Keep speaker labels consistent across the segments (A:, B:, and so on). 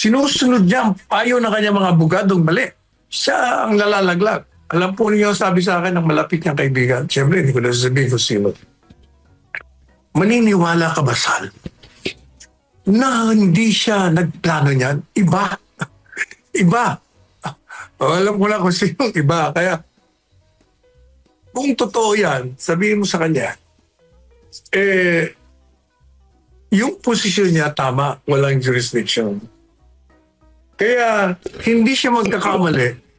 A: Sinusunod niya ang payo ng kanyang mga abogadong mali. Siya ang nalalaglag. Alam po niyo, sabi sa akin ng malapit niyang kaibigan, siyempre hindi ko na sasabihin kung sino. Maniniwala ka ba, Sal, na hindi siya nagplano niyan? Iba. Iba. Alam ko na kung sino iba. Kaya, kung totoo yan, sabihin mo sa kanya, yung posisyon niya tama, walang jurisdiction. Kaya, hindi siya magkakamali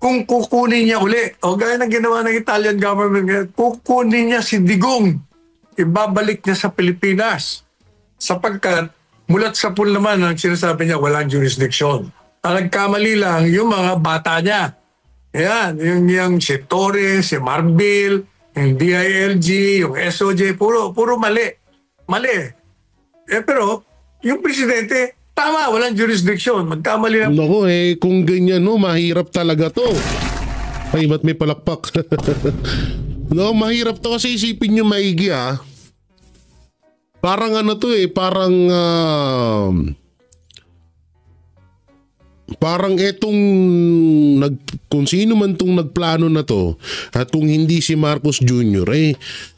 A: kung kukunin niya uli. O gaya ng ginawa ng Italian government, kukunin niya si Digong. Ibabalik niya sa Pilipinas. Sapagkat, mulat sa pool naman, ang sinasabi niya, walang jurisdiction. Ang nagkamali lang, yung mga bata niya. Yan, yung si Torres, si Marbil, yung DILG, yung SOJ, puro mali. Mali. Pero, yung presidente, tama, walang jurisdiction. Magkamali lang.
B: Naku kung ganyan mahirap talaga to. Ay, ba't may palakpak? No, mahirap to kasi isipin nyo maigi Parang parang etong kung sino man tong nagplano na to at kung hindi si Marcos Jr.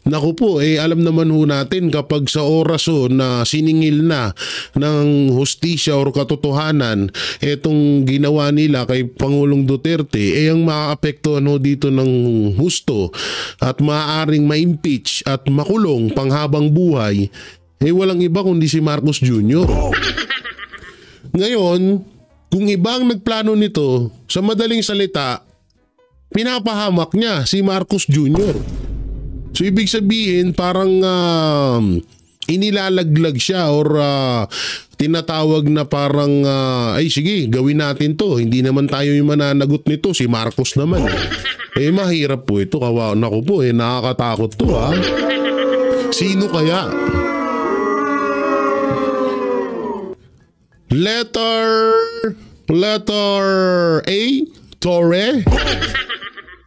B: Naku po alam naman ho natin kapag sa oras na siningil na ng hustisya or katotohanan etong ginawa nila kay Pangulong Duterte ang maaapektuhan dito ng husto at maaaring ma-impeach at makulong panghabang buhay walang iba kundi si Marcos Jr. Ngayon, kung ibang nagplano nito, sa madaling salita, pinapahamak niya si Marcos Jr. So ibig sabihin parang inilalaglag siya or tinatawag na parang ay sige gawin natin to. Hindi naman tayo yung mananagot nito, si Marcos naman. Mahirap po ito. Naku po nakakatakot to Sino kaya? Letter A, Torre.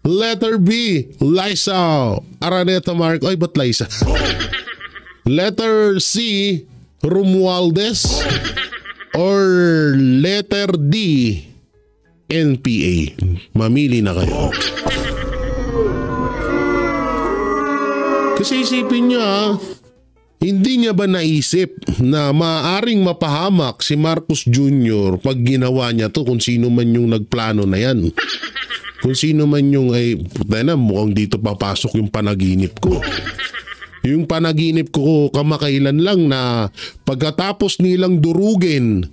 B: Letter B, Liza Araneta Marcos. Ay, ba't Liza? Letter C, Romualdez. Or letter D, NPA. Mamili na kayo. Kasi isipin niya hindi niya ba naisip na maaaring mapahamak si Marcos Jr. pag ginawa niya to kung sino man yung nagplano na yan? Kung sino man yung mukhang dito papasok yung panaginip ko. Yung panaginip ko kamakailan lang na pagkatapos nilang durugin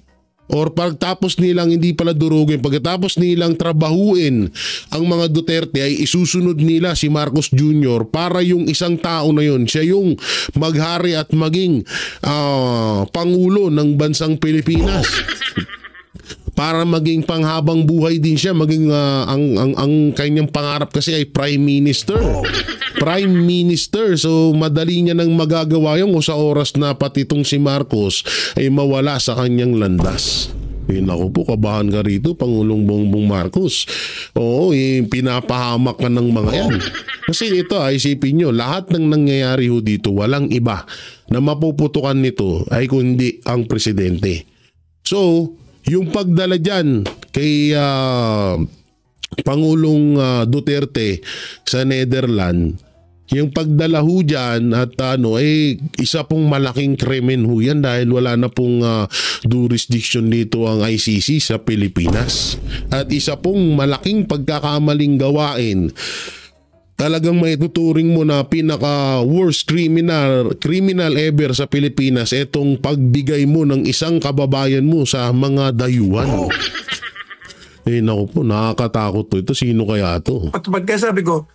B: or pagkatapos nilang hindi pala durugin, pagkatapos nilang trabahuin ang mga Duterte ay isusunod nila si Marcos Jr. para yung isang tao na yun, siya yung maghari at maging Pangulo ng bansang Pilipinas. Para maging panghabang buhay din siya, maging ang kanyang pangarap kasi ay Prime Minister. Prime Minister. So madali niya nang magagawa yun o sa oras na pati itong si Marcos ay mawala sa kanyang landas. Naku po, kabahan ka rito, Pangulong Bongbong Marcos. Oo, pinapahamak ka ng mga yan. Kasi ito, isipin nyo, lahat ng nangyayari ho dito, walang iba na mapuputukan nito ay kundi ang presidente. So, yung pagdala dyan kay Pangulong Duterte sa Netherlands, yung pagdala ho dyan at isa pong malaking krimen ho yan dahil wala na pong jurisdiction dito ang ICC sa Pilipinas. At isa pong malaking pagkakamaling gawain, talagang maituturing mo na pinaka worst criminal ever sa Pilipinas itong pagbigay mo ng isang kababayan mo sa mga dayuhan. Naku po, nakakatakot to. Ito, sino kaya to?
A: At pagkasabi ko,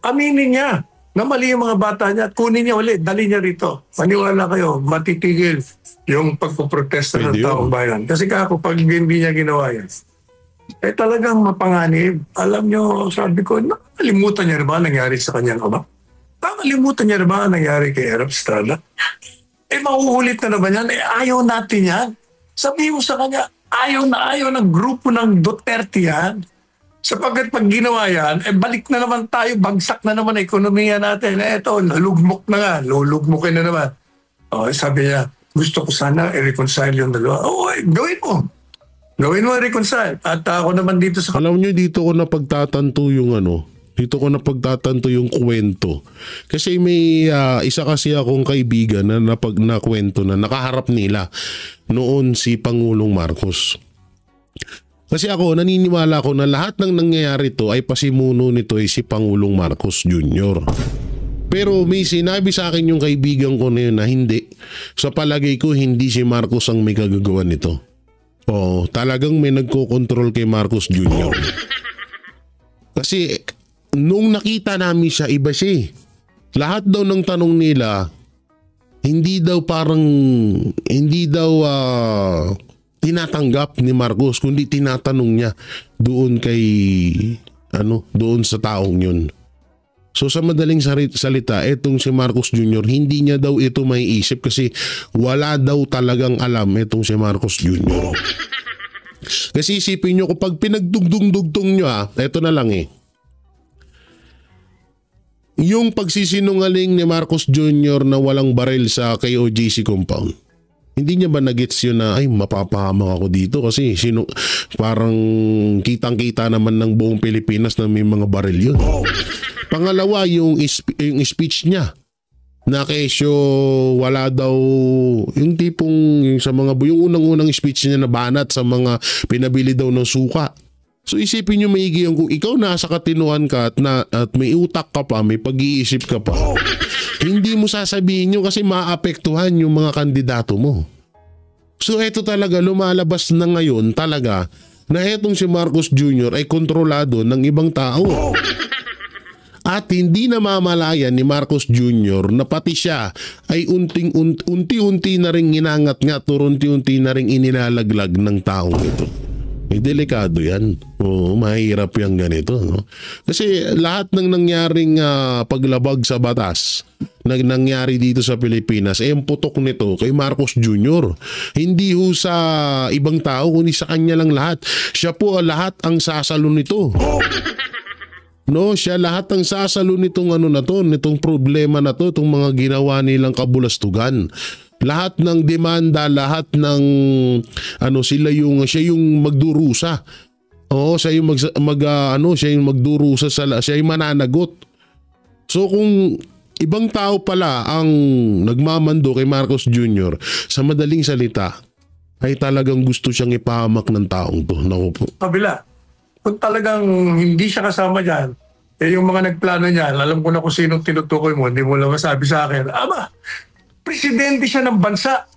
A: aminin niya na mali yung mga bata niya at kunin niya ulit, dali niya rito. Maniwala kayo, matitigil yung pagpuprotesta ng taong bayan. Kasi kapag hindi niya ginawa yan, talagang mapanganib. Alam niyo, sabi ko, nakalimutan niya na ba nangyari sa kanyang ama? Nakalimutan niya na ba nangyari kay Erap Estrada? Mahuhulit na naman yan. Ayaw natin yan. Sabihin mo sa kanya, ayaw ng grupo ng Duterte yan. Sapagkat pag ginawa yan, balik na naman tayo, bagsak na naman ang ekonomiya natin. Ito, nalugmok na nga, lulugmokin na naman. Sabi niya, gusto ko sana i-reconcile yung dalawa. Oo, gawin mo. Gawin mo i-reconcile. At ako naman dito sa...
B: Alam nyo, dito ko napagtatanto yung dito ko napagtatanto yung kwento. Kasi may isa kasi akong kaibigan na nakwento na nakaharap nila noon si Pangulong Marcos. Kasi ako, naniniwala ko na lahat ng nangyayari to ay pasimuno nito ay si Pangulong Marcos Jr. Pero may sinabi sa akin yung kaibigan ko na yun na hindi. Sa palagay ko, hindi si Marcos ang may kagagawa nito. Oo, talagang may nagko-control kay Marcos Jr. Kasi nung nakita namin siya, iba siya. Lahat daw ng tanong nila, hindi daw tinatanggap ni Marcos, kundi tinatanong niya doon doon sa taong yun. So sa madaling salita, etong si Marcos Jr., hindi niya daw ito maiisip kasi wala daw talagang alam etong si Marcos Jr. Kasi isipin nyo, kapag pinagdugtong-dugtong nyo eto na lang yung pagsisinungaling ni Marcos Jr. na walang baril sa KOJC compound. Hindi niya ba nagets yun na ay mapapahamak ako dito kasi parang kitang-kita naman ng buong Pilipinas na may mga baril yun. Pangalawa, yung speech niya na kesyo wala daw yung tipong yung unang-unang speech niya na banat sa mga pinabili daw ng suka. So isipin niyo maigi kung ikaw nasa katinuan ka at may utak ka pa, may pag-iisip ka pa. Hindi mo sasabihin yun kasi maapektuhan yung mga kandidato mo. So eto talaga lumalabas na ngayon talaga na etong si Marcos Jr. ay kontrolado ng ibang tao. At hindi na mamalayan ni Marcos Jr. na pati siya ay unti-unti na rin inangat-ngat o unti-unti na rin inilalaglag ng taong ito. May delikado yan. Oo, mahirap yung ganito. No? Kasi lahat ng nangyaring paglabag sa batas na nangyari dito sa Pilipinas, ang putok nito kay Marcos Jr. Hindi ho sa ibang tao, kundi sa kanya lang lahat. Siya po lahat ang sasalo nito. No, siya lahat ang sasalo nitong nitong problema na to, itong mga ginawa nilang kabulastugan. Lahat ng demanda, lahat ng siya yung magdurusa. Oo, siya yung siya yung magdurusa siya yung mananagot. So kung ibang tao pala ang nagmamando kay Marcos Jr., sa madaling salita ay talagang gusto siyang ipahamak ng taong to. Naku po.
A: Kabila. Kung talagang hindi siya kasama dyan, yung mga nagplano niyan, alam ko na kung sinong tinutukoy mo, hindi mo lang masabi sa akin, presidente siya ng bansa.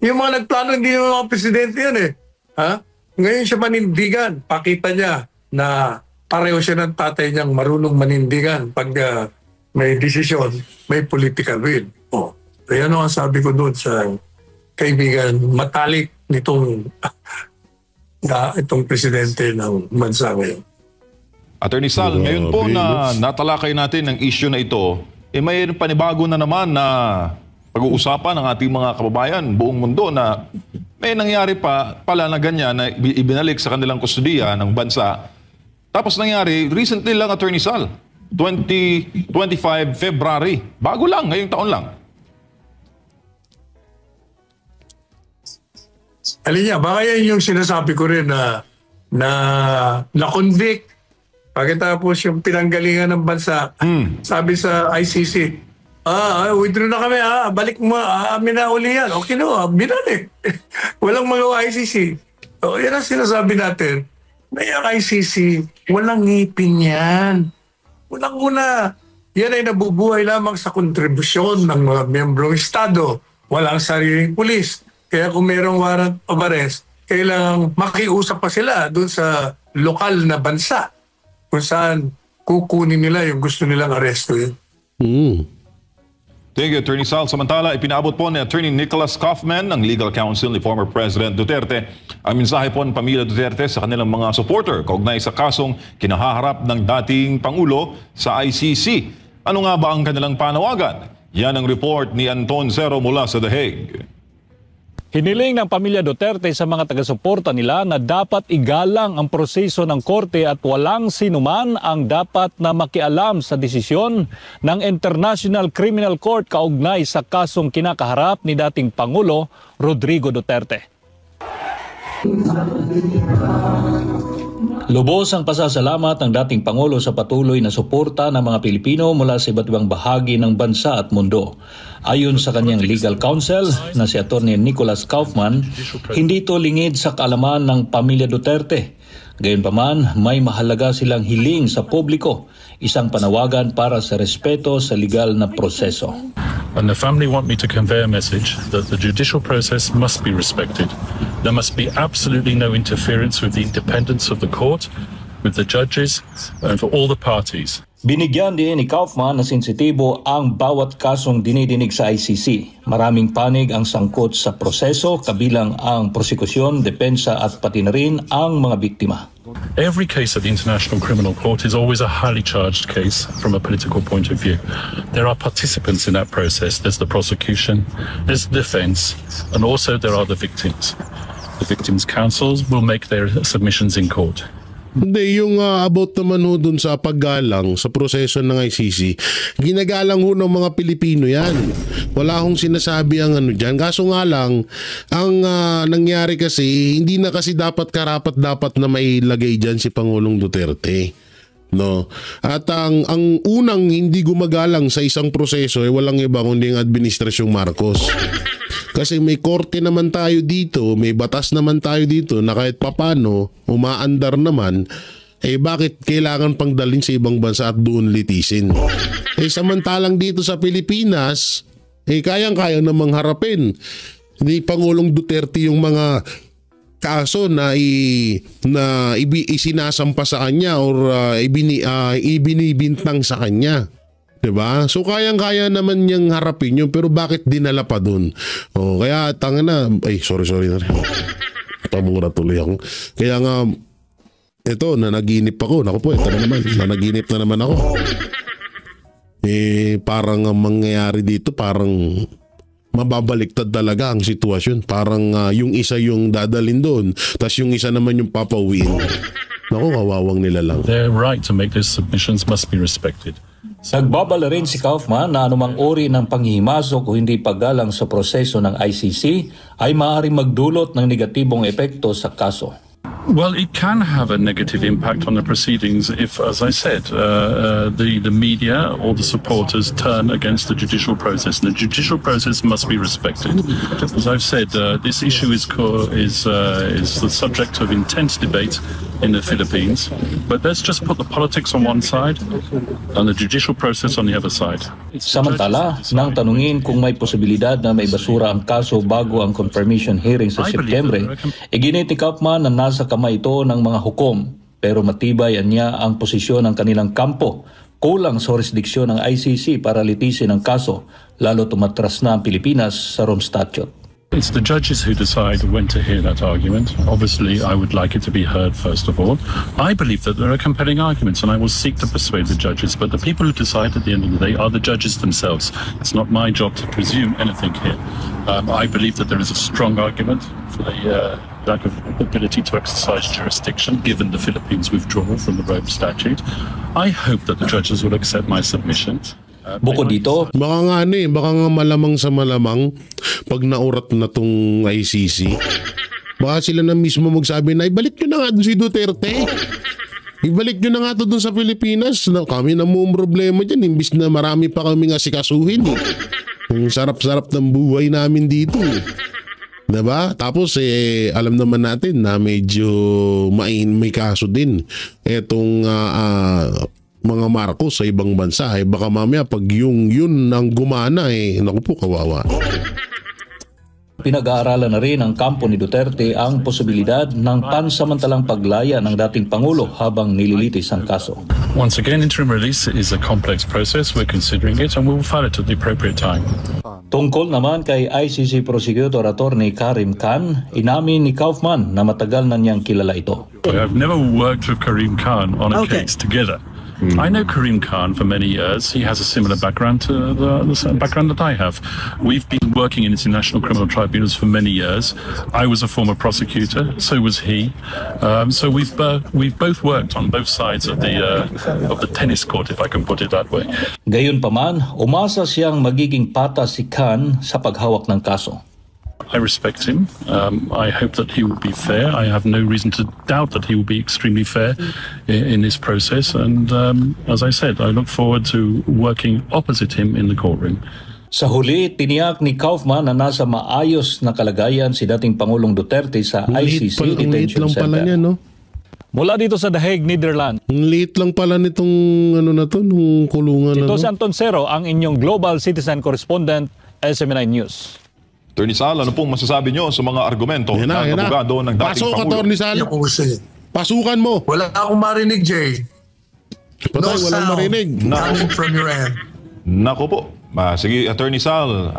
A: Yung mga nagplano, hindi yung mga presidente yan Ha? Ngayon siya manindigan. Pakita niya na pareho siya ng tatay niyang marunong manindigan pag may desisyon, may political will. Ayan ang sabi ko doon sa kaibigan, matalik nitong itong presidente ng bansa ngayon.
C: Attorney Sal, ngayon po na natalakay natin ang issue na ito, may panibago na naman na pag-uusapan ng ating mga kababayan buong mundo na may nangyari pala na ganyan na ibinalik sa kanilang kustudiya ng bansa. Tapos nangyari, recently lang, Attorney Sal, 25 February. Bago lang, ngayong taon lang.
A: Alin niya, baka yan yung sinasabi ko rin na convict. Pagkatapos yung pinanggalingan ng bansa, sabi sa ICC, withdraw na kami, balik mo, amin na uli yan. Okay na, binalik. Walang mga ICC. Yan ang sinasabi natin. May ICC, walang ngipin yan. Unang-una, yan ay nabubuhay lamang sa kontribusyon ng mga miyembrong Estado. Walang sariling pulis. Kaya kung mayroong warrant of arrest, kailangang makiusap pa sila doon sa lokal na bansa kung saan kukunin nila yung gusto nilang arestuhin.
C: Thank you, Attorney Sal. Samantala, ipinaabot po ni Attorney Nicholas Kaufman, ng legal counsel ni former President Duterte, ang mensahe po ng pamilya Duterte sa kanilang mga supporter kaugnay sa kasong kinahaharap ng dating Pangulo sa ICC. Ano nga ba ang kanilang panawagan? Yan ang report ni Anton Zero mula sa The Hague.
D: Hiniling ng pamilya Duterte sa mga taga-suporta nila na dapat igalang ang proseso ng korte at walang sinuman ang dapat na makialam sa desisyon ng International Criminal Court kaugnay sa kasong kinakaharap ni dating Pangulo Rodrigo Duterte. Lubos ang pasasalamat ng dating Pangulo sa patuloy na suporta ng mga Pilipino mula sa iba't ibang bahagi ng bansa at mundo. Ayon sa kanyang legal counsel na si Atty. Nicholas Kaufman, hindi ito lingid sa kaalaman ng pamilya Duterte. Gayunpaman, may mahalaga silang hiling sa publiko, isang panawagan para sa respeto sa legal na proseso.
E: And the family want me to convey a message that the judicial process must be respected. There must be absolutely no interference with the independence of the court, with the judges, and for all the parties.
D: Binigyan din ni Kaufman na sensitibo ang bawat kasong dinidinig sa ICC. Maraming panig ang sangkot sa proseso, kabilang ang prosekusyon, depensa at pati na rin ang mga biktima.
E: Every case at the International Criminal Court is always a highly charged case from a political point of view. There are participants in that process. There's the prosecution, there's the defense, and also there are the victims. The victims' counsels will make their submissions in court.
B: Hindi, yung about naman ho dun sa paggalang sa proseso ng ICC, ginagalang ho ng mga Pilipino yan. Wala hong sinasabi ang ano dyan. Kaso nga lang, ang nangyari kasi, hindi na kasi dapat karapat-dapat na mailagay dyan si Pangulong Duterte. No? At ang unang hindi gumagalang sa isang proseso ay walang iba kundi ang Administrasyong Marcos. Kasi may korte naman tayo dito, may batas naman tayo dito na kahit papano, umaandar naman, eh bakit kailangan pang dalhin sa ibang bansa at doon litisin? Eh samantalang dito sa Pilipinas, eh kayang-kaya namang harapin ni Pangulong Duterte yung mga kaso na isinasampa sa kanya or ibinibintang sa kanya. Diba? So kayang-kaya naman niyang harapin yun, pero bakit dinala pa dun? Oh, kaya tanga na, sorry na rin. Pamura tuloy ako. Kaya nga, ito, nanaginip ako. Naku po, ito na naman. Nanaginip na naman ako. Parang ang mangyayari dito, parang mababaliktad talaga ang sitwasyon. Parang yung isa yung dadalhin doon, tas yung isa naman yung papauwiin. Naku, kawawang nila lang.
E: Their right to make these submissions must be respected.
D: Nagbabala rin si Kaufman na anumang uri ng panghihimasok o hindi paggalang sa proseso ng ICC ay maaaring magdulot ng negatibong epekto sa kaso.
E: Well, it can have a negative impact on the proceedings if, as I said, the media or the supporters turn against the judicial process. And the judicial process must be respected. As I've said, this issue is the subject of intense debate in the Philippines. But let's just put the politics on one side and the judicial process on the other side.
D: Samantala, nang tanungin kung may posibilidad na may basura ang kaso bago ang confirmation hearing sa Setyembre, iginit ni Kaufman na nasa kamay ito ng mga hukom, pero matibay niya ang posisyon ng kanilang kampo. Kulang sa jurisdiksyon ng ICC para litisin ang kaso, lalo tumatras na ang Pilipinas sa Rome Statute.
E: It's the judges who decide when to hear that argument. Obviously, I would like it to be heard first of all. I believe that there are compelling arguments and I will seek to persuade the judges, but the people who decide at the end of the day are the judges themselves. It's not my job to presume anything here. I believe that there is a strong argument for the lack of ability to exercise jurisdiction given the Philippines' withdrawal from the Rome Statute. I hope that the judges will accept my submissions.
D: Bukod dito,
B: baka nga malamang sa malamang pag naurat na tong ICC, baka sila na mismo magsabi na ibalik nyo na nga doon si Duterte. Ibalik nyo na nga to doon sa Pilipinas. Kami na mo problema dyan, imbis na marami pa kaming asikasuhin. Ang sarap-sarap ng buhay namin dito. Diba? Tapos alam naman natin na medyo may kaso din etong mga Marcos sa ibang bansa. Baka mamaya pag yun ang gumana naku po, kawawa.
D: Pinag-aaralan na rin ng kampo ni Duterte ang posibilidad ng pansamantalang paglaya ng dating Pangulo habang nililitis ang kaso.
E: Once again, interim release is a complex process. We're considering it and we will file it at the appropriate time.
D: Tungkol naman kay ICC Prosecutor Attorney Karim Khan, inamin ni Kaufman na matagal na niyang kilala ito.
E: I've never worked with Karim Khan on a case together. I know Karim Khan for many years. He has a similar background to the same background that I have. We've been working in international criminal tribunals for many years. I was a former prosecutor, so was he. So we've both worked on both sides of the tennis court, if I can put it that way.
D: Gayunpaman, umasa siyang magiging patas si Khan sa paghawak ng kaso.
E: I respect him. I hope that he will be fair. I have no reason to doubt that he will be extremely fair in this process. And as I said, I look forward to working opposite him in the courtroom.
D: Sa huli, tiniyak ni Kaufman na nasa maayos na kalagayan si dating Pangulong Duterte sa ICC
B: Ang liit
D: Detention
B: lang pala
D: Center.
B: niya, no?
F: Mula dito sa The Hague, Netherlands,
B: Ang liit lang pala nitong nung kulungan
F: ito si
B: na.
F: Anton Cero, ang inyong Global Citizen Correspondent, SMNI News.
C: Attorney Sal, ano pong masasabi nyo sa mga argumento
B: Yan na,
C: ng
B: yan na.
C: abogado ng dating
B: Pasok,
C: Pangulo?
B: Atty. Sal.
A: Yung kusin.
B: Pasukan mo.
A: Wala akong marinig, Jay.
B: Patay, walang
A: sound
B: marinig.
A: coming from your end.
C: Nako po. Sige, Attorney Sal,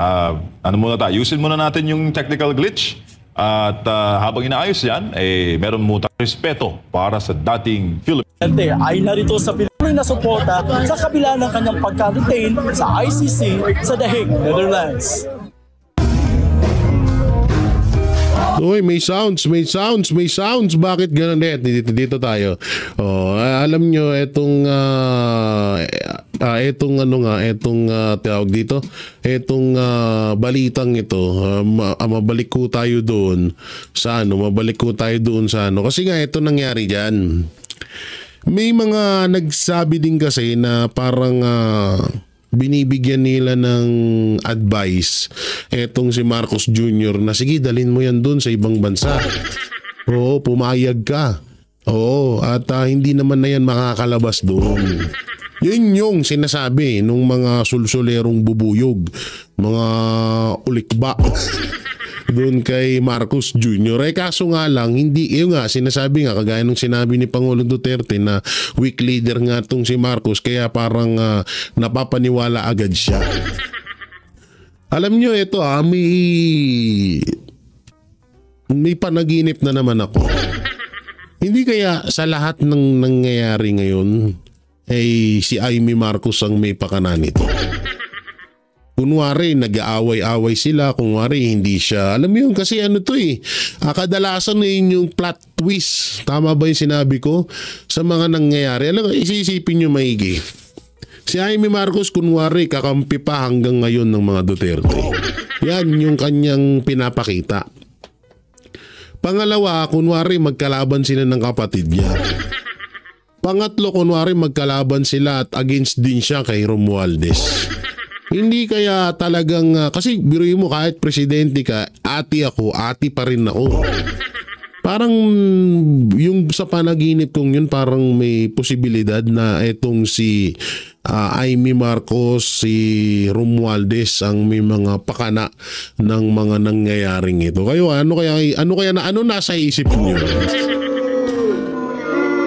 C: ano muna tayo? Ayusin muna natin yung technical glitch. At habang inaayos yan, meron muna tayong respeto para sa dating Philippine.
G: Ay narito sa Pilipinas na suporta sa kabila ng kanyang pagka-detain sa ICC sa The Hague, Netherlands.
B: Uy, may sounds. Bakit ganun? Dito tayo. Alam nyo, etong tawag dito, etong balitang ito, mabalik ko tayo doon sa kasi nga ito nangyari dyan. May mga nagsabi din kasi na parang binibigyan nila ng advice etong si Marcos Jr. na sige, dalhin mo yan doon sa ibang bansa. Oo, pumayag ka. Oo, at hindi naman na yan makakalabas doon. Yun yung sinasabi nung mga sulsulerong bubuyog, mga ulikba doon kay Marcos Jr. Kaso nga lang, hindi, yun nga, sinasabi nga, kagaya nung sinabi ni Pangulong Duterte na weak leader nga tong si Marcos, kaya parang napapaniwala agad siya. Alam nyo, ito may panaginip na naman ako. Hindi kaya sa lahat ng nangyayari ngayon, ay si Amy Marcos ang may pakana nito. Kunwari, nag-aaway-away sila. Kunwari, hindi siya. Alam mo yun, kasi kadalasan na yun yung plot twist. Tama ba yung sinabi ko? Sa mga nangyayari. Alam mo, isisipin nyo maigi. Si Amy Marcos, kunwari, kakampi pa hanggang ngayon ng mga Duterte. Yan yung kanyang pinapakita. Pangalawa, kunwari, magkalaban sila ng kapatid niya. Pangatlo, kunwari, magkalaban sila at against din siya kay Romualdez. Hindi kaya talagang, kasi biruin mo kahit presidente ka, ati pa rin ako. Parang yung sa panaginip kong yun, parang may posibilidad na etong si Amy Marcos, si Romualdez ang may mga pakana ng mga nangyayaring ito. Kayo, ano nasa isip niyo?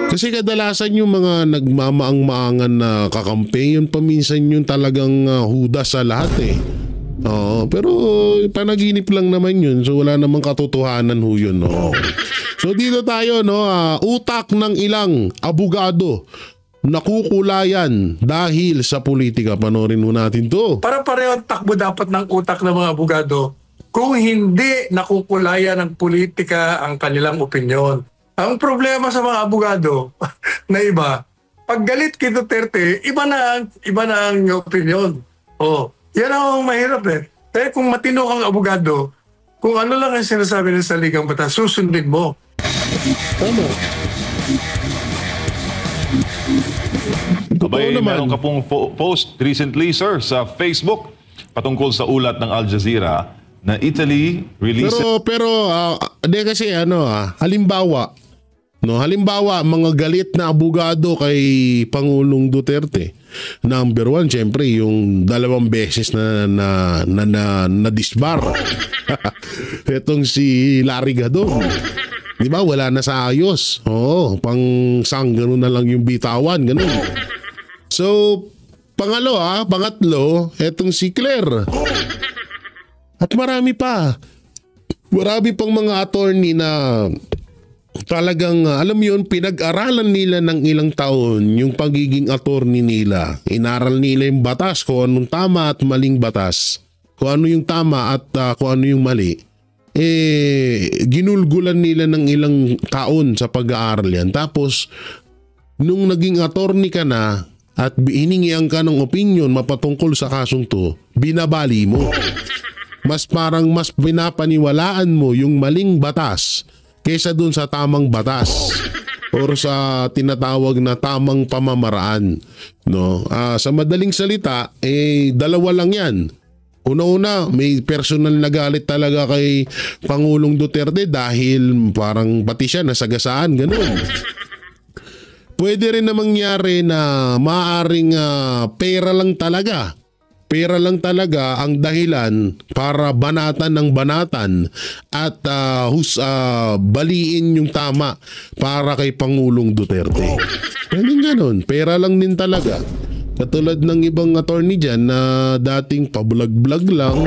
B: Kasi kadalasan yung mga nagmamaang-maangan na kakampi, yun paminsan yung talagang hudas sa lahat Oo, pero panaginip lang naman yun. So wala namang katotohanan ho yun. So dito tayo, utak ng ilang abogado nakukulayan dahil sa politika. Panoorin mo natin to.
A: Para pareho ang takbo dapat ng utak ng mga abogado kung hindi nakukulayan ng politika ang kanilang opinyon. Ang problema sa mga abogado na iba, pag galit kay Duterte, iba na ang opinion. Yan ang mahirap Kaya kung matino kang abogado, kung ano lang ang sinasabi ng saligang batas, susundin mo.
B: Tama.
C: Abay, meron ka pong post recently, sir, sa Facebook patungkol sa ulat ng Al Jazeera na Italy releases...
B: Pero kasi halimbawa, mga galit na abogado kay Pangulong Duterte. Number one, syempre, yung 2 beses na disbar. Itong si Larry Gadon. Di ba? Wala na sa ayos. Pang gano'n na lang yung bitawan. Gano'n. So, pangatlo, etong si Claire. At marami pa. Marami pang mga attorney na talagang alam mo yun, pinag-aralan nila ng ilang taon yung pagiging attorney nila. Inaral nila yung batas, kung anong tama at maling batas, kung ano yung tama at kung ano yung mali. Ginulgulan nila ng ilang taon sa pag-aaral yan. Tapos nung naging attorney ka na at hiningian ka ng opinion mapatungkol sa kasong to, binabali mo. Mas pinapaniwalaan mo yung maling batas kaysa dun sa tamang batas or sa tinatawag na tamang pamamaraan, no? Sa madaling salita, dalawa lang yan. Una-una, may personal na galit talaga kay Pangulong Duterte dahil parang pati siya nasagasaan, ganun. Pwede rin na mangyari na maaaring pera lang talaga ang dahilan para banatan ng banatan at baliin yung tama para kay Pangulong Duterte. Pwedeng ganun, pera lang din talaga. Katulad ng ibang attorney dyan na dating pabulag-bulag lang,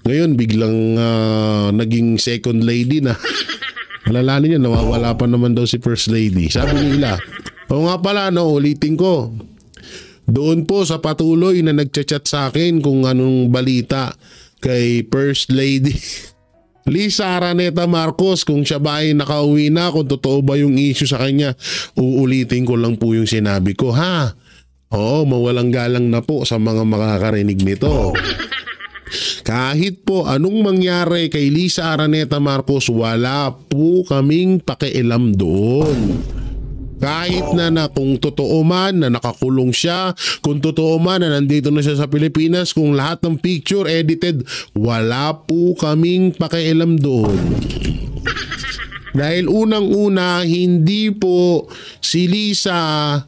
B: ngayon biglang naging second lady na. Malalanin niya, nawawala pa naman daw si First Lady. Sabi nila, o nga pala, ulitin ko. Doon po sa patuloy na nagchat-chat sa akin kung anong balita kay First Lady Lisa Araneta Marcos, kung siya ba ay nakauwi na, kung totoo ba yung issue sa kanya. Uulitin ko lang po yung sinabi ko, ha? Oo, mawalang galang na po sa mga makakarinig nito. Kahit po anong mangyari kay Lisa Araneta Marcos, wala po kaming pakialam doon. Kahit na kung totoo man na nakakulong siya, kung totoo man na nandito na siya sa Pilipinas, kung lahat ng picture edited, wala po kaming pakialam doon. Dahil unang-una, hindi po si Lisa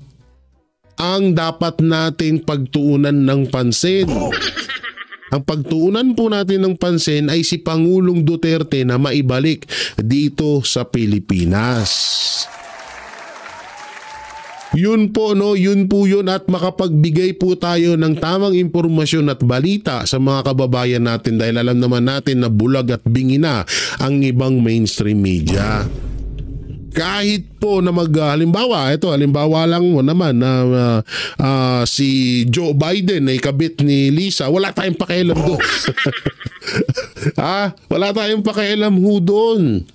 B: ang dapat nating pagtuunan ng pansin. Ang pagtuunan po natin ng pansin ay si Pangulong Duterte na maibalik dito sa Pilipinas. Yun po, yun po yun, at makapagbigay po tayo ng tamang impormasyon at balita sa mga kababayan natin dahil alam naman natin na bulag at bingi na ang ibang mainstream media. Kahit po na halimbawa lang mo naman na si Joe Biden ay kabit ni Lisa, wala tayong pakialam doon. Wala tayong pakialam ho doon.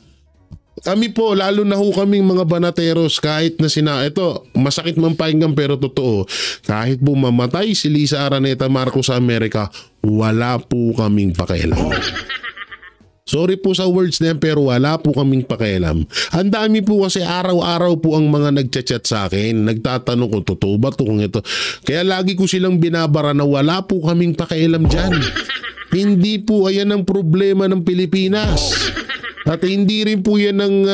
B: Kami po, lalo na ho kaming mga banateros, kahit na ito, masakit man pakinggan pero totoo, kahit po mamatay si Lisa Araneta Marcos sa Amerika, wala po kaming pakialam. Sorry po sa words na yan, pero wala po kaming pakialam. Ang dami po kasi araw-araw po ang mga nagchat-chat sa akin, nagtatanong kung totoo ba ito, kung ito. Kaya lagi ko silang binabara na wala po kaming pakialam dyan. Hindi po ayan ang problema ng Pilipinas. At hindi rin po yan ang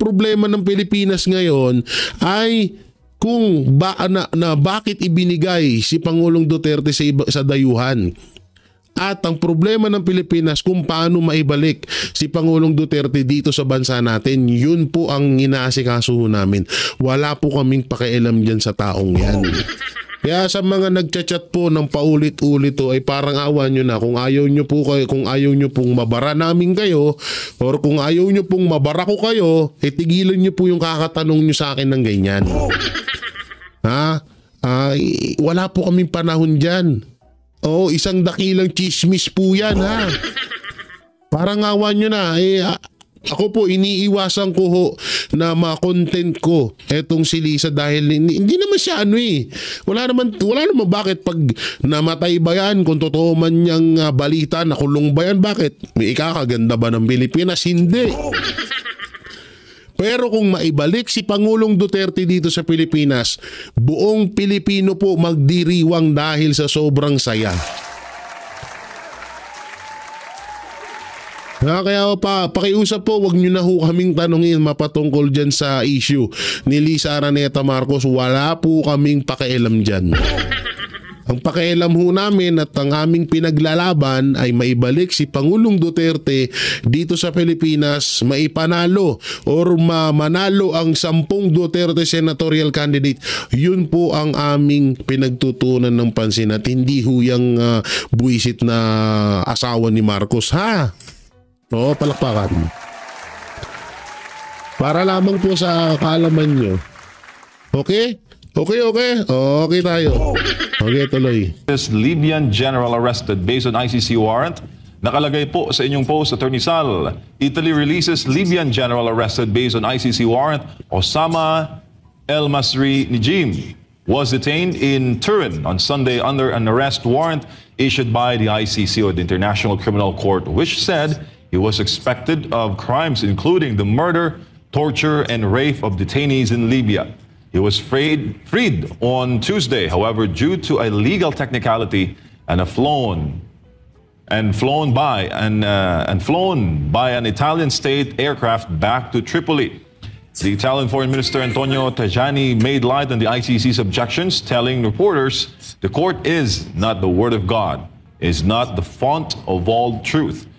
B: problema ng Pilipinas ngayon ay kung bakit ibinigay si Pangulong Duterte sa dayuhan. At ang problema ng Pilipinas kung paano maibalik si Pangulong Duterte dito sa bansa natin, yun po ang inaasikaso namin. Wala po kaming pakialam dyan sa taong yan. Kaya sa mga nagchat-chat po ng paulit-ulit ay parang awan nyo na. Kung ayaw nyo pong mabara namin kayo or kung ayaw nyo pong mabara ko kayo, tigilan nyo po yung kakatanong nyo sa akin ng ganyan. Wala po kaming panahon dyan. Oo, isang dakilang chismis po yan, ha. Parang awan nyo na. Ako po, iniiwasan ko ho na ma-content ko etong si Lisa dahil hindi naman siya Wala naman bakit pag namatay ba yan, kung totoo man niyang balita, nakulong ba yan, bakit? May ikakaganda ba ng Pilipinas? Hindi. Pero kung maibalik si Pangulong Duterte dito sa Pilipinas, buong Pilipino po magdiriwang dahil sa sobrang saya. Kaya pakiusap po, wag nyo na ho kaming tanongin mapatungkol dyan sa issue ni Lisa Araneta Marcos. Wala po kaming pakialam dyan. Ang pakialam ho namin at ang aming pinaglalaban ay maibalik si Pangulong Duterte dito sa Pilipinas, maipanalo or manalo ang 10 Duterte senatorial candidate. Yun po ang aming pinagtutunan ng pansin at hindi ho yung buwisit na asawa ni Marcos, ha? Oo, palakpakan. Para lamang po sa kaalaman nyo. Okay? Okay tayo. Okay, tuloy.
C: This Libyan general arrested based on ICC warrant. Nakalagay po sa inyong post, Attorney Sal. Italy releases Libyan general arrested based on ICC warrant. Osama El Masri Najim was detained in Turin on Sunday under an arrest warrant issued by the ICC, or the International Criminal Court, which said he was suspected of crimes including the murder, torture, and rape of detainees in Libya. He was freed on Tuesday, however, due to a legal technicality and flown by an Italian state aircraft back to Tripoli. The Italian Foreign Minister Antonio Tajani made light on the ICC's objections, telling reporters the court is not the word of God, is not the font of all truth.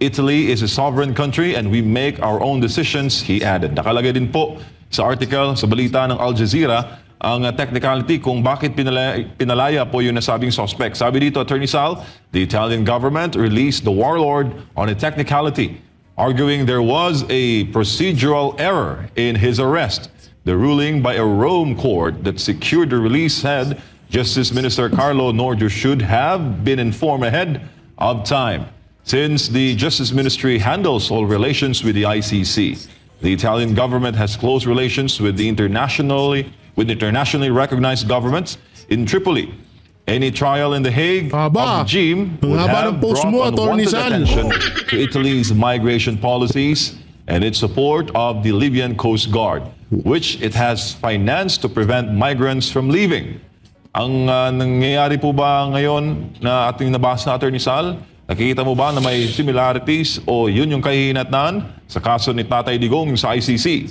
C: Italy is a sovereign country and we make our own decisions, he added. Nakalagay din po sa article, sa balita ng Al Jazeera, ang technicality kung bakit pinalaya po yung nasabing suspect. Sabi dito, Attorney Sal, the Italian government released the warlord on a technicality, arguing there was a procedural error in his arrest. The ruling by a Rome court that secured the release said Justice Minister Carlo Nordio should have been informed ahead of time, since the Justice Ministry handles all relations with the ICC. The Italian government has close relations with the internationally recognized governments in Tripoli. Any trial in The Hague of the regime would have brought unwanted attention to Italy's migration policies and its support of the Libyan Coast Guard, which it has financed to prevent migrants from leaving. Ang nangyayari po ba ngayon na ating nabasa, Attorney Sal? Nakikita mo ba na may similarities o yun yung kahihinatnan sa kaso ni Tatay Digong sa ICC?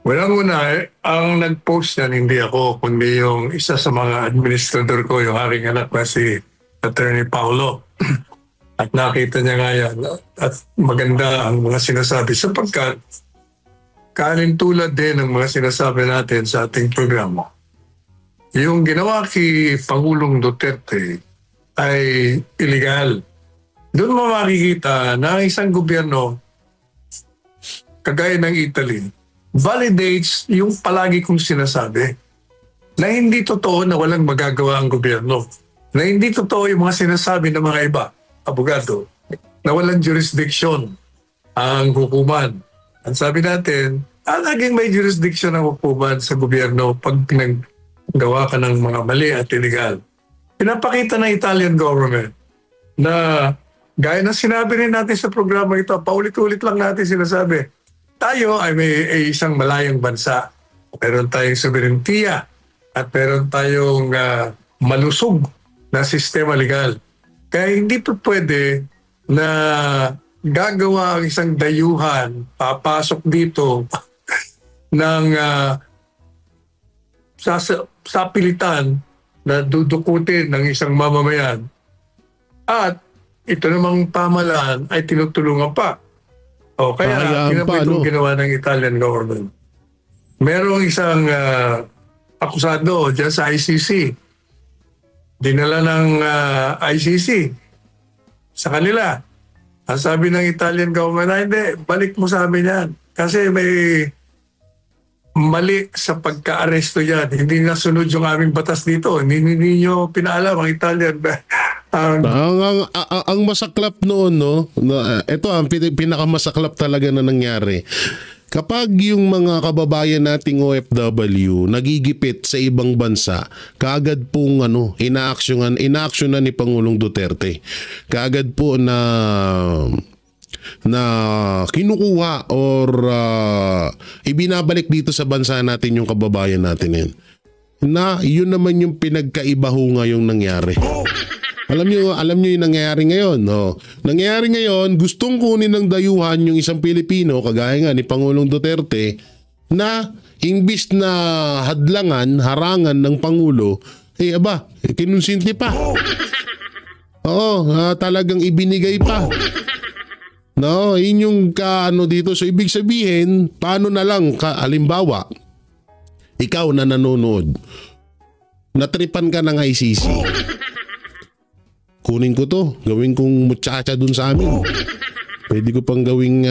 A: Unang-una, ang nag-post yan hindi ako, kundi yung isa sa mga administrador ko, yung aking anak na si Attorney Paulo. At nakita niya nga yan. At maganda ang mga sinasabi sapagkat kalintulad din ang mga sinasabi natin sa ating programa. Yung ginawa kay Pangulong Duterte ay illegal. Doon mo makikita na ang isang gobyerno, kagaya ng Italy, validates yung palagi kong sinasabi na hindi totoo na walang magagawa ang gobyerno. Na hindi totoo yung mga sinasabi ng mga iba, abogado, na walang jurisdiction ang hukuman. Ang sabi natin, laging may jurisdiction ang hukuman sa gobyerno pag pinaggawa ka ng mga mali at illegal. Pinapakita ng Italian government na gaya na sinabi rin natin sa programa ito, paulit-ulit lang natin sinasabi, tayo ay may isang malayang bansa. Meron tayong soberentiya at meron tayong malusog na sistema legal. Kaya hindi po pwede na gagawa ang isang dayuhan, papasok dito ng sapilitan na dudukutin ng isang mamamayan. At ito namang pamalaan ay tinutulungan pa. O kaya itong ginawa ng Italian government. Merong isang akusado dyan sa ICC. Dinala ng ICC sa kanila. Ang sabi ng Italian government, hindi, balik mo sa amin yan. Kasi may mali sa pagka-aresto yan. Hindi nasunod yung aming batas dito. Hindi ninyo pinaalam ang Italian.
B: Ang masaklap noon, no? Ito ang pinakamasaklap talaga na nangyari. Kapag yung mga kababayan nating OFW nagigipit sa ibang bansa, kaagad pong inaaksyonan ni Pangulong Duterte. Kaagad po na kinukuha or ibinabalik dito sa bansa natin yung kababayan natin yan. Na yun naman yung pinagkaiba ho ngayong nangyari. Alam niyo yung nangyayari ngayon, no? Nangyayari ngayon, gustong kunin ng dayuhan yung isang Pilipino, kagaya nga ni Pangulong Duterte, na imbis na harangan ng Pangulo, kinonsinti pa. Oo, talagang ibinigay pa. No, yun yung dito. So, ibig sabihin, paano na lang, halimbawa, ikaw na nanonood, natripan ka ng ICC. Kunin ko to, gawin kong muchacha dun sa amin. Pwede ko pang gawing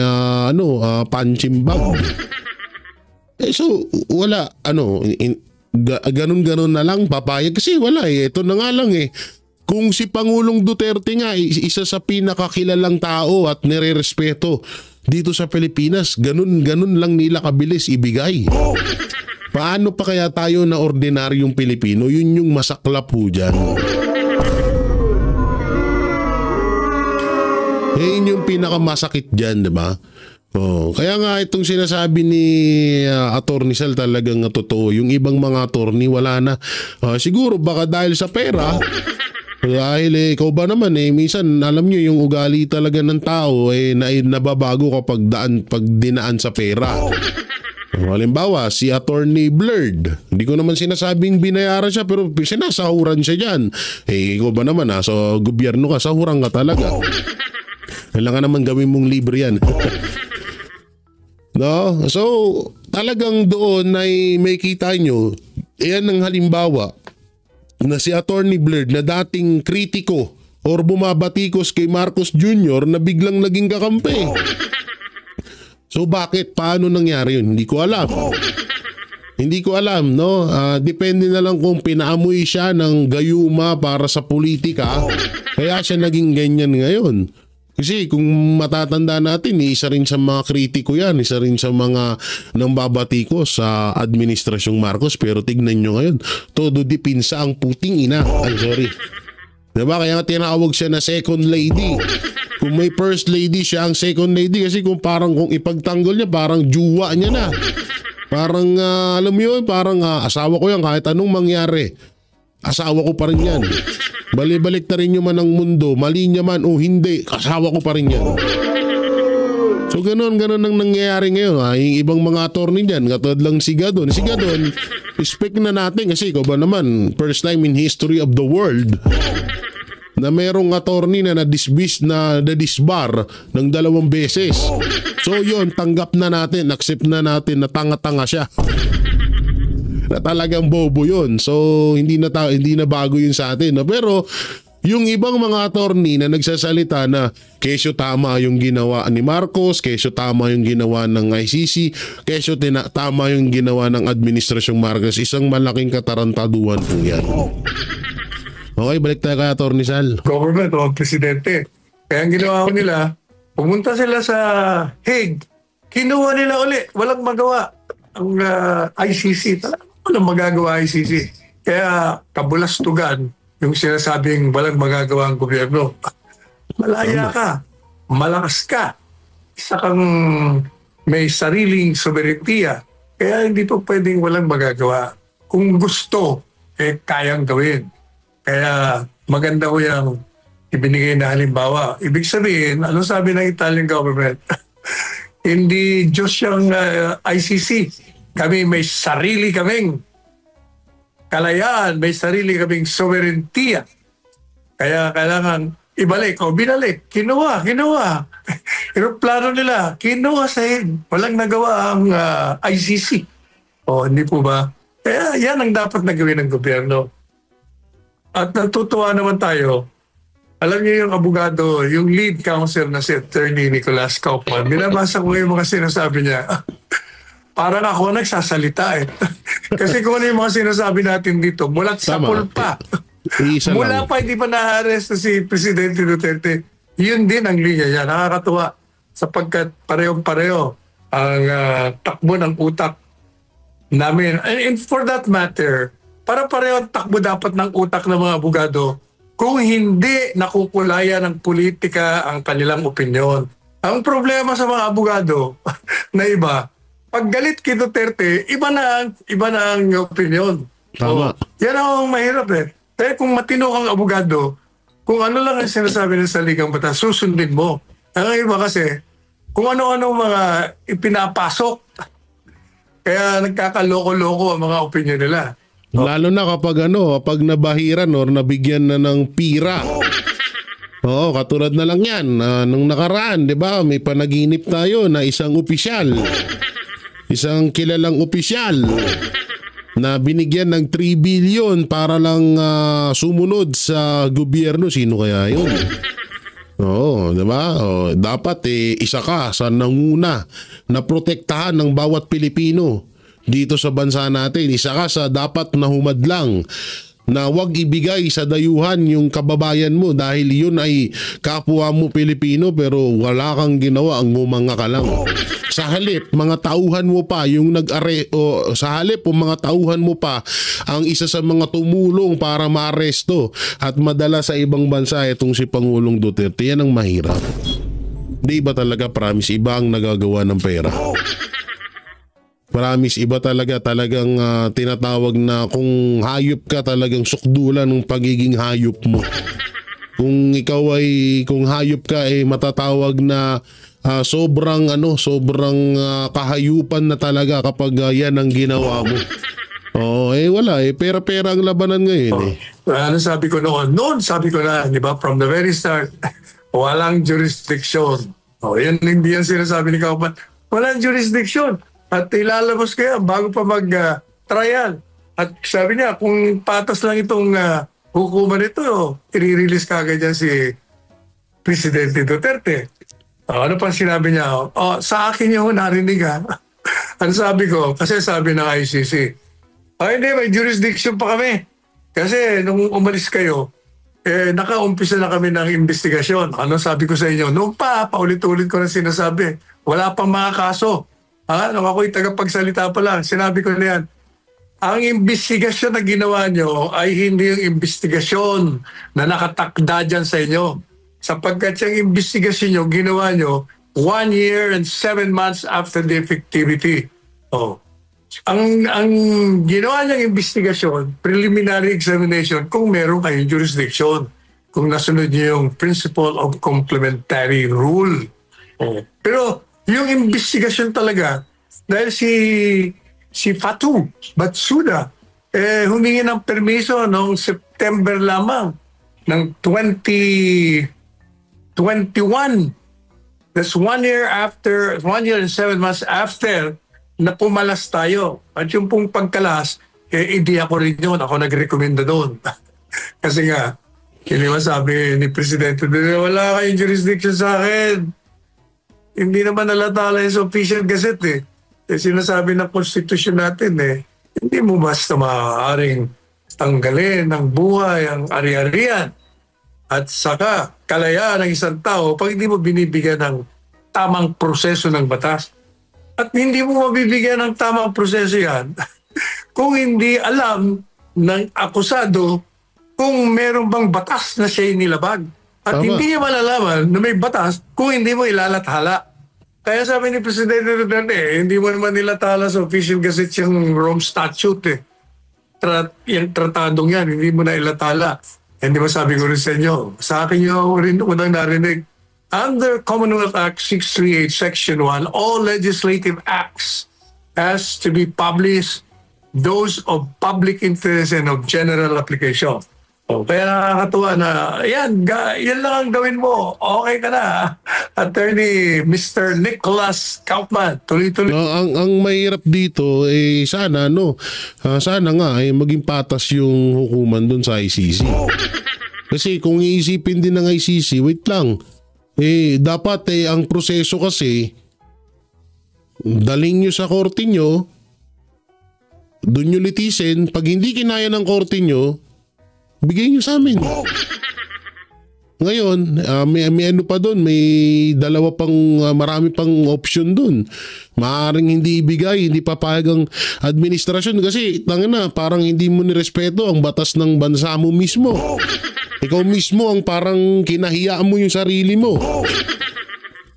B: punching bag. So wala ganun-ganun na lang papayag kasi wala ito na nga lang kung si Pangulong Duterte nga isa sa pinakakilalang tao at nirerespeto dito sa Pilipinas, ganun lang nila kabilis ibigay. Paano pa kaya tayo na ordinaryong Pilipino? Yun yung masaklap po dyan. Yun yung pinakamasakit dyan, diba? Kaya nga itong sinasabi ni Attorney Sal talagang totoo. Yung ibang mga attorney wala na. Siguro baka dahil sa pera. Dahil ikaw ba naman minsan alam nyo yung ugali talaga ng tao nababago kapag dinaan sa pera. Halimbawa, si Attorney Blurred. Hindi ko naman sinasabing binayaran siya pero sinasahuran siya dyan. Ikaw ba naman sa gobyerno ka, sahuran ka talaga. Kailangan naman gawin mong libre yan. No? So, talagang doon ay may kita nyo, yan ang halimbawa na si Attorney Blurred na dating kritiko or bumabatikos kay Marcos Jr. na biglang naging kakampi. So bakit? Paano nangyari yun? Hindi ko alam. Hindi ko alam, no? Depende na lang kung pinaamoy siya ng gayuma para sa politika, kaya siya naging ganyan ngayon. Kasi kung matatanda natin, isa rin sa mga kritiko yan, isa rin sa mga nambabatikos sa Administrasyong Marcos. Pero tignan nyo ngayon, todo dipinsa ang puting ina. Ay, sorry. Diba? Kaya tinawag siya na second lady. Kung may first lady, siya ang second lady. Kasi kung ipagtanggol niya, parang juwa niya na. Parang, alam mo yun, parang asawa ko yan kahit anong mangyari. Asawa ko pa rin yan. Balik na rin nyo man ang mundo, mali niya man o hindi, asawa ko pa rin yan. So ganun ang nangyayari ngayon. Yung ibang mga attorney dyan, katulad lang si Gadon. Si Gadon, respect na natin kasi ikaw ba naman, first time in history of the world na mayroong attorney na na-disbar ng 2 beses. So yun, tanggap na natin, accept na natin na tanga-tanga siya. Na talagang bobo yun. So hindi na bago yun sa atin. No? Pero yung ibang mga attorney na nagsasalita na kesyo tama yung ginawa ni Marcos, kesyo tama yung ginawa ng ICC, kesyo tama yung ginawa ng Administrasyong Marcos, isang malaking katarantaduhan po yan. Okay, balik tayo kay Attorney Sal.
A: Government o presidente. Kaya ang ginawa ko nila, pumunta sila sa Hague. Kinuha nila uli. Walang magawa. Ang ICC, walang magagawa ICC. Kaya kabulastugan yung sinasabing walang magagawa ang gobyerno. Malaya ka. Malakas ka. Isa kang may sariling soberentiya. Kaya hindi po pwedeng walang magagawa. Kung gusto, kayang gawin. Kaya maganda ko yung ibinigay na halimbawa. Ibig sabihin, ano sabi ng Italian government? Hindi Diyos yung ICC. Kami may sarili kaming kalayaan, may sarili kaming sovereignty. Kaya kailangan ibalik o binalik. Kinuha. Yung plano nila, kinuha sa walang nagawa ang ICC. O hindi po ba? Kaya yan ang dapat na gawin ng gobyerno. At natutuwa naman tayo. Alam niyo yung abogado, yung lead counsel na si Attorney Nicolas Kaufman, binabasa ko yung mga sinasabi niya. Parang ako nagsasalita Kasi kung ano yung mga sinasabi natin dito, mulat sa pulpa. Mula pa hindi pa na-arrest si Presidente Duterte. Yun din ang linya niya. Nakakatuwa sapagkat parehong-pareho ang takbo ng utak namin. And for that matter, para pareho ang takbo dapat ng utak ng mga abogado kung hindi nakukulayan ng politika ang kanilang opinyon. Ang problema sa mga abogado na iba, pag galit kay Duterte, iba na ang opinyon.
B: Tama.
A: Yan ang mahirap Kaya kung matino kang abogado, kung ano lang ang sinasabi ng saligang batas, susundin mo. Ang iba kasi, kung ano-ano mga ipinapasok, kaya nagkakaloko-loko ang mga opinyon nila.
B: Lalo na kapag nabahiran or nabigyan na ng pira. Oo, katulad na lang yan. Nung nakaraan, di ba, may panaginip tayo na isang opisyal. Isang kilalang opisyal na binigyan ng 3 billion para lang sumunod sa gobyerno. Sino kaya yun? Oo, di ba? Dapat isa ka sa nanguna na protektahan ng bawat Pilipino dito sa bansa natin. Isa ka sa dapat na humadlang na wag ibigay sa dayuhan yung kababayan mo dahil yun ay kapwa mo Pilipino pero wala kang ginawa, ang ngumanga ka lang. Sa halip, mga tauhan mo pa yung sa halip o mga tauhan mo pa ang isa sa mga tumulong para maaresto at madala sa ibang bansa itong si Pangulong Duterte. Yan ang mahirap. Di ba talaga, promise, iba ang nagagawa ng pera? Promise, iba talagang tinatawag na kung hayop ka, talagang sukdulan ng pagiging hayop mo. Kung ikaw kung hayop ka, matatawag na sobrang kahayupan na talaga kapag yan ang ginawa mo. Wala pera-pera ang labanan ngayon
A: Ano sabi ko noon? Noon sabi ko na, di ba, from the very start, walang jurisdiction. Yan hindi yan sinasabi ni Kaufman. Walang jurisdiction. At ilalabas kayo bago pa mag-trial. At sabi niya, kung patas lang itong hukuman ito, i-release kagad yan si Presidente Duterte. Ano pang sinabi niya? Sa akin yung narinig Ano sabi ko? Kasi sabi ng ICC, hindi, may jurisdiction pa kami. Kasi nung umalis kayo, nakaumpisa na kami ng investigasyon. Ano sabi ko sa inyo? Noong paulit-ulit ko na sinasabi, wala pang mga kaso. Nung ako'y tagapagsalita pa lang, sinabi ko na yan, ang investigasyon na ginawa nyo ay hindi yung investigasyon na nakatakda dyan sa inyo. Sapagkat yung investigasyon nyo, ginawa nyo 1 year and 7 months after the effectivity. Ang ginawa niyang investigasyon, preliminary examination, kung meron kayong jurisdiction, kung nasunod niyo yung principle of complementary rule. Pero yung investigasyon talaga, dahil si Fatou Bensouda humingi ng permiso noong September lamang ng 2021. That's 1 year and 7 months after na pumalas tayo. At yung pong pagkalas, hindi ako rin yun. Ako nagrekomenda doon. Kasi nga, sabi ni Presidente, wala kayong jurisdiction sa akin. Hindi naman nalatala sa official gazette sinasabi ng konstitusyon natin hindi mo basta maaaring tanggalin ng buhay ang ari-arian at saka kalayaan ng isang tao pag hindi mo binibigyan ng tamang proseso ng batas. At hindi mo mabibigyan ng tamang proseso yan kung hindi alam ng akusado kung meron bang batas na siya nilabag. At
B: Tama.
A: hindi niya malalaman na may batas kung hindi mo ilalathala. Kaya sabi ni Presidente Duterte, hindi mo naman nilathala sa official gazette yung Rome Statute. Yung tratadong yan, hindi mo na ilathala. Hindi ba sabi ko rin sa inyo, sa akin yung rin unang narinig, under Commonwealth Act 638 Section 1, all legislative acts has to be published, those of public interest and of general application. Kaya nakakatuwa na, yan lang ang gawin mo. Okay ka na. Attorney Mr. Nicholas Kaufman, tuloy-tuloy.
B: Ang mahirap dito, sana nga maging patas yung hukuman dun sa ICC. Kasi kung iisipin din ng ICC, wait lang, dapat ang proseso kasi, daling nyo sa korte nyo, dun nyo litisin, pag hindi kinaya ng korte nyo, bigay nyo sa amin. Ngayon, may ano pa doon, may marami pang option doon. Maaaring hindi ibigay, hindi papayag ang administrasyon kasi parang hindi mo nirespeto ang batas ng bansa mo mismo. Ikaw mismo ang parang kinahiyaan mo yung sarili mo.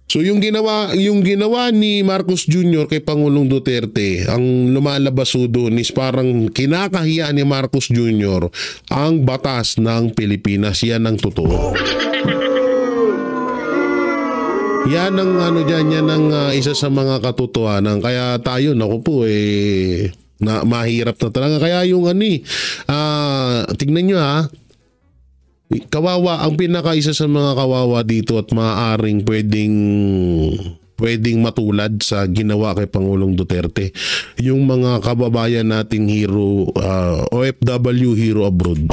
B: So yung ginawa ni Marcos Jr. kay Pangulong Duterte, ang lumalabas doon is parang kinakahiya ni Marcos Jr. ang batas ng Pilipinas. Yan ang totoo. Yan ang yan ang isa sa mga katotohanan. Kaya tayo, na mahirap na talaga. Kaya yung tignan nyo kawawa, ang pinakaisa sa mga kawawa dito at maaaring pwedeng matulad sa ginawa kay Pangulong Duterte, yung mga kababayan nating hero, OFW hero abroad.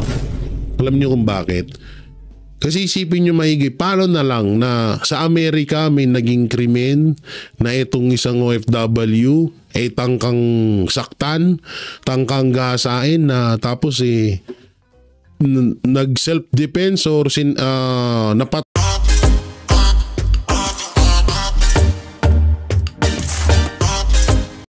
B: Alam niyo kung bakit? Kasi isipin nyo maigi, paano na lang na sa Amerika may naging krimen na itong isang OFW ay tangkang saktan, tangkang gasain na tapos nag self-defense or napat